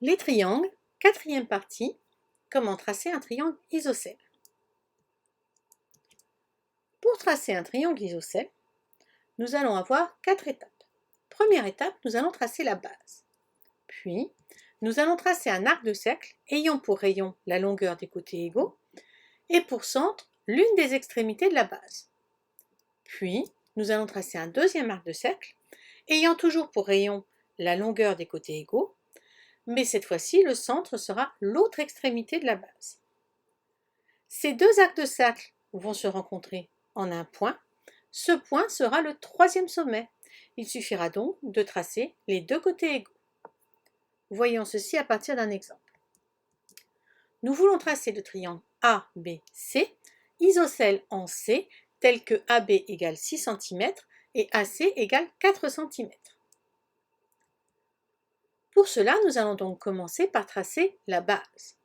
Les triangles, quatrième partie, comment tracer un triangle isocèle. Pour tracer un triangle isocèle, nous allons avoir 4 étapes. Première étape, nous allons tracer la base. Puis, nous allons tracer un arc de cercle ayant pour rayon la longueur des côtés égaux et pour centre l'une des extrémités de la base. Puis, nous allons tracer un deuxième arc de cercle ayant toujours pour rayon la longueur des côtés égaux, mais cette fois-ci, le centre sera l'autre extrémité de la base. Ces deux arcs de cercle vont se rencontrer en un point. Ce point sera le troisième sommet. Il suffira donc de tracer les deux côtés égaux. Voyons ceci à partir d'un exemple. Nous voulons tracer le triangle ABC, isocèle en C, tel que AB égale 6 cm et AC égale 4 cm. Pour cela, nous allons donc commencer par tracer la base.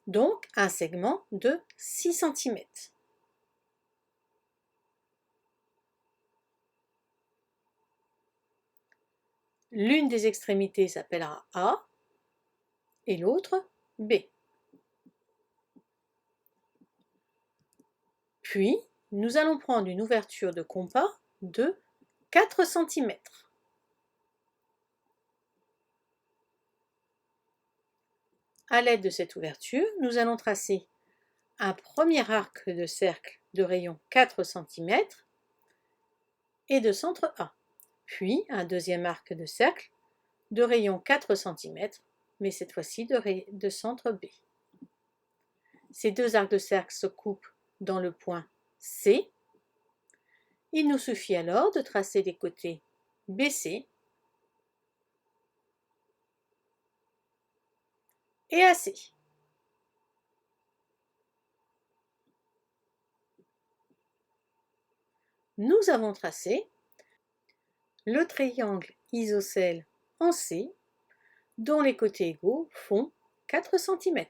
Donc, un segment de 6 cm. L'une des extrémités s'appellera A et l'autre B. Puis, nous allons prendre une ouverture de compas de 4 cm. À l'aide de cette ouverture, nous allons tracer un premier arc de cercle de rayon 4 cm et de centre A, puis un deuxième arc de cercle de rayon 4 cm, mais cette fois-ci de centre B. Ces deux arcs de cercle se coupent dans le point C. Il nous suffit alors de tracer les côtés BC et AC. Nous avons tracé le triangle isocèle en C, dont les côtés égaux font 4 cm.